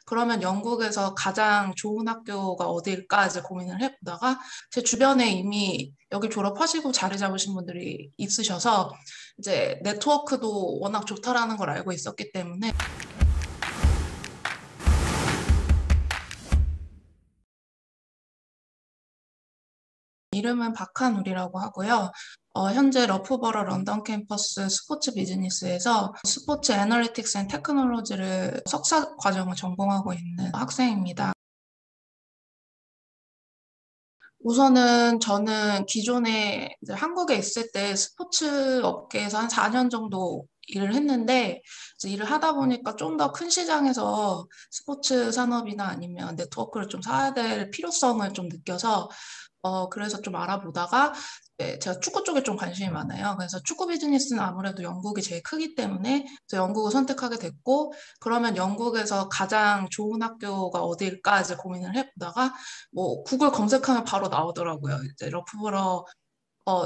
그러면 영국에서 가장 좋은 학교가 어디일까 이제 고민을 해보다가 제 주변에 이미 여기 졸업하시고 자리 잡으신 분들이 있으셔서 이제 네트워크도 워낙 좋다라는 걸 알고 있었기 때문에 이름은 박한울이라고 하고요. 현재 러프버러 런던 캠퍼스 스포츠 비즈니스에서 스포츠 애널리틱스 앤 테크놀로지를 석사 과정을 전공하고 있는 학생입니다. 우선은 저는 기존에 이제 한국에 있을 때 스포츠 업계에서 한 4년 정도 일을 했는데 이제 일을 하다 보니까 좀 더 큰 시장에서 스포츠 산업이나 아니면 네트워크를 좀 쌓아야 될 필요성을 좀 느껴서 그래서 좀 알아보다가 네, 제가 축구 쪽에 좀 관심이 많아요. 그래서 축구 비즈니스는 아무래도 영국이 제일 크기 때문에 그래서 영국을 선택하게 됐고 그러면 영국에서 가장 좋은 학교가 어디일까 이제 고민을 해보다가 뭐 구글 검색하면 바로 나오더라고요. 이제 러프버러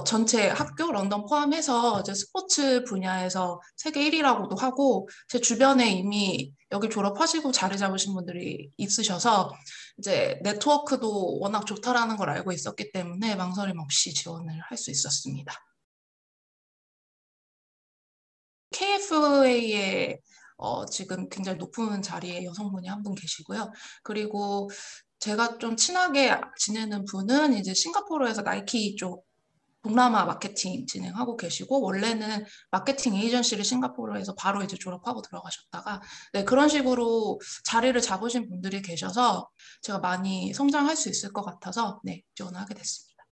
전체 학교 런던 포함해서 이제 스포츠 분야에서 세계 1위라고도 하고 제 주변에 이미 여기 졸업하시고 자리 잡으신 분들이 있으셔서 이제 네트워크도 워낙 좋다라는 걸 알고 있었기 때문에 망설임 없이 지원을 할 수 있었습니다. KFA에 지금 굉장히 높은 자리에 여성분이 한 분 계시고요. 그리고 제가 좀 친하게 지내는 분은 이제 싱가포르에서 나이키 쪽 동남아 마케팅 진행하고 계시고 원래는 마케팅 에이전시를 싱가포르에서 바로 이제 졸업하고 들어가셨다가 네, 그런 식으로 자리를 잡으신 분들이 계셔서 제가 많이 성장할 수 있을 것 같아서 네, 지원하게 됐습니다.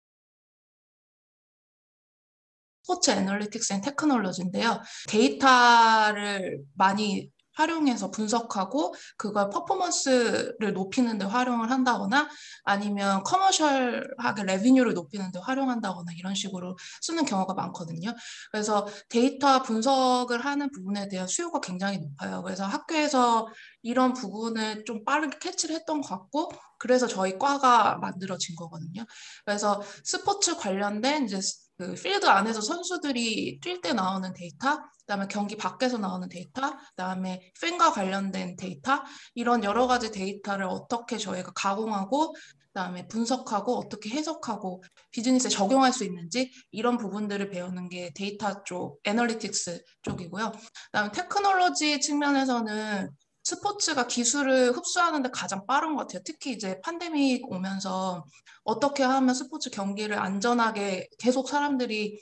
스포츠 애널리틱스 앤 테크놀로지인데요. 데이터를 많이 활용해서 분석하고 그걸 퍼포먼스를 높이는 데 활용을 한다거나 아니면 커머셜하게 레비뉴를 높이는 데 활용한다거나 이런 식으로 쓰는 경우가 많거든요. 그래서 데이터 분석을 하는 부분에 대한 수요가 굉장히 높아요. 그래서 학교에서 이런 부분을 좀 빠르게 캐치를 했던 것 같고 그래서 저희 과가 만들어진 거거든요. 그래서 스포츠 관련된 이제 그 필드 안에서 선수들이 뛸 때 나오는 데이터, 그다음에 경기 밖에서 나오는 데이터, 그다음에 팬과 관련된 데이터, 이런 여러 가지 데이터를 어떻게 저희가 가공하고, 그다음에 분석하고 어떻게 해석하고 비즈니스에 적용할 수 있는지 이런 부분들을 배우는 게 데이터 쪽, 애널리틱스 쪽이고요. 그다음에 테크놀로지 측면에서는 스포츠가 기술을 흡수하는데 가장 빠른 것 같아요. 특히 이제 팬데믹 오면서 어떻게 하면 스포츠 경기를 안전하게 계속 사람들이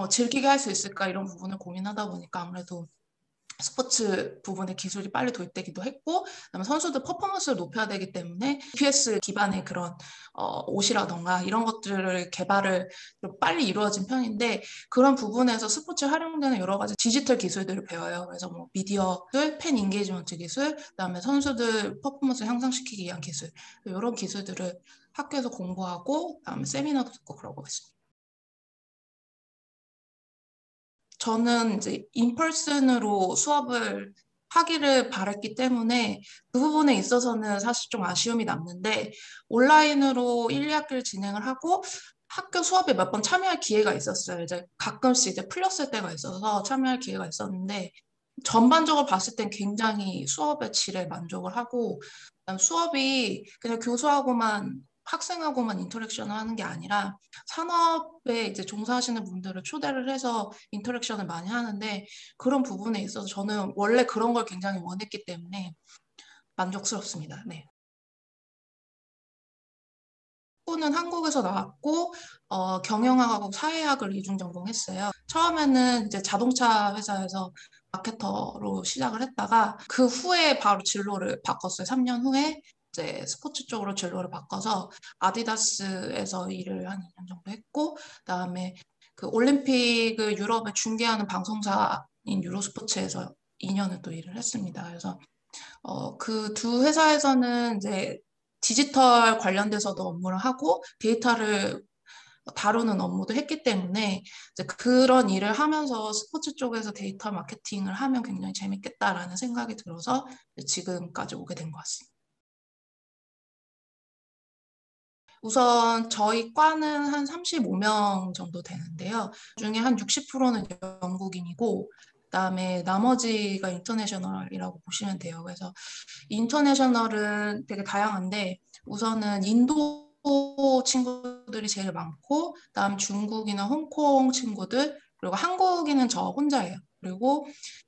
즐기게 할 수 있을까 이런 부분을 고민하다 보니까 아무래도 스포츠 부분의 기술이 빨리 도입되기도 했고, 그다음에 선수들 퍼포먼스를 높여야 되기 때문에 GPS 기반의 그런 옷이라던가 이런 것들을 개발을 좀 빨리 이루어진 편인데 그런 부분에서 스포츠에 활용되는 여러 가지 디지털 기술들을 배워요. 그래서 뭐 미디어들, 팬 인게이지먼트 기술, 그다음에 선수들 퍼포먼스 향상시키기 위한 기술 이런 기술들을 학교에서 공부하고 그다음에 세미나도 듣고 그러고 있습니다. 저는 이제 인펄슨으로 수업을 하기를 바랬기 때문에 그 부분에 있어서는 사실 좀 아쉬움이 남는데 온라인으로 1, 2학기를 진행을 하고 학교 수업에 몇 번 참여할 기회가 있었어요. 이제 가끔씩 이제 풀렸을 때가 있어서 참여할 기회가 있었는데 전반적으로 봤을 땐 굉장히 수업의 질에 만족을 하고 그다음 수업이 그냥 교수하고만 학생하고만 인터랙션을 하는 게 아니라 산업에 이제 종사하시는 분들을 초대를 해서 인터랙션을 많이 하는데 그런 부분에 있어서 저는 원래 그런 걸 굉장히 원했기 때문에 만족스럽습니다. 네. 학부는 한국에서 나왔고 경영학하고 사회학을 이중 전공했어요. 처음에는 이제 자동차 회사에서 마케터로 시작을 했다가 그 후에 바로 진로를 바꿨어요. 3년 후에 이제 스포츠 쪽으로 진로를 바꿔서 아디다스에서 일을 한 2년 정도 했고 그다음에 그 올림픽을 유럽에 중계하는 방송사인 유로스포츠에서 2년을 또 일을 했습니다. 그래서 그 두 회사에서는 이제 디지털 관련돼서도 업무를 하고 데이터를 다루는 업무도 했기 때문에 이제 그런 일을 하면서 스포츠 쪽에서 데이터 마케팅을 하면 굉장히 재밌겠다라는 생각이 들어서 지금까지 오게 된 것 같습니다. 우선 저희 과는 한 35명 정도 되는데요. 그중에 한 60%는 영국인이고 그다음에 나머지가 인터내셔널이라고 보시면 돼요. 그래서 인터내셔널은 되게 다양한데 우선은 인도 친구들이 제일 많고 그다음 중국이나 홍콩 친구들 그리고 한국인은 저 혼자예요. 그리고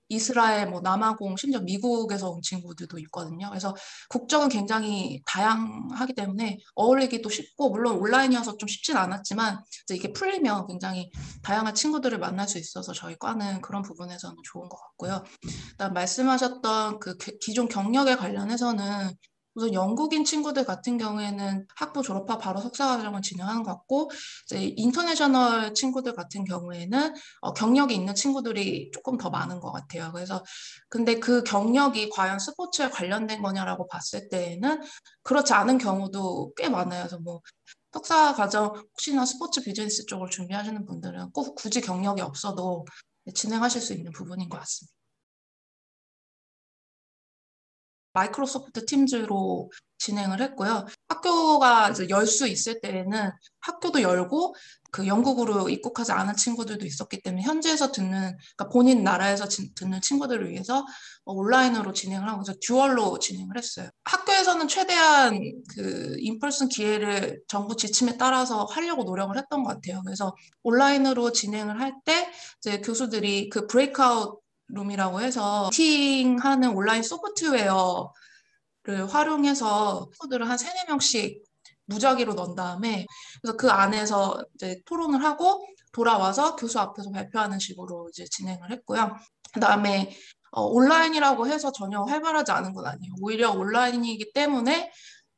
이스라엘, 뭐 남아공, 심지어 미국에서 온 친구들도 있거든요. 그래서 국적은 굉장히 다양하기 때문에 어울리기도 쉽고 물론 온라인이어서 좀 쉽진 않았지만 이제 이게 풀리면 굉장히 다양한 친구들을 만날 수 있어서 저희 과는 그런 부분에서는 좋은 것 같고요. 그다음 말씀하셨던 그 기존 경력에 관련해서는 우선 영국인 친구들 같은 경우에는 학부 졸업하고 바로 석사과정을 진행하는 것 같고 이제 인터내셔널 친구들 같은 경우에는 경력이 있는 친구들이 조금 더 많은 것 같아요. 그래서 근데 그 경력이 과연 스포츠에 관련된 거냐라고 봤을 때에는 그렇지 않은 경우도 꽤 많아요. 그래서 뭐 석사 과정 혹시나 스포츠 비즈니스 쪽을 준비하시는 분들은 꼭 굳이 경력이 없어도 진행하실 수 있는 부분인 것 같습니다. 마이크로소프트 팀즈로 진행을 했고요. 학교가 이제 열 수 있을 때에는 학교도 열고 그 영국으로 입국하지 않은 친구들도 있었기 때문에 현지에서 듣는, 그러니까 본인 나라에서 듣는 친구들을 위해서 온라인으로 진행을 하고 그래서 듀얼로 진행을 했어요. 학교에서는 최대한 그 인펄슨 기회를 정부 지침에 따라서 하려고 노력을 했던 것 같아요. 그래서 온라인으로 진행을 할 때 이제 교수들이 그 브레이크아웃 룸이라고 해서 미팅하는 온라인 소프트웨어를 활용해서 코드를 한 세네 명씩 무작위로 넣은 다음에 그래서 그 안에서 이제 토론을 하고 돌아와서 교수 앞에서 발표하는 식으로 이제 진행을 했고요. 그다음에 온라인이라고 해서 전혀 활발하지 않은 건 아니에요. 오히려 온라인이기 때문에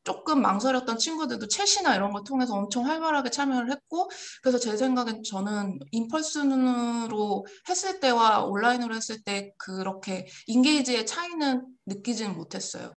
조금 망설였던 친구들도 챗이나 이런 걸 통해서 엄청 활발하게 참여를 했고, 그래서 제 생각엔 저는 인펄슨으로 했을 때와 온라인으로 했을 때 그렇게 인게이지의 차이는 느끼지는 못했어요.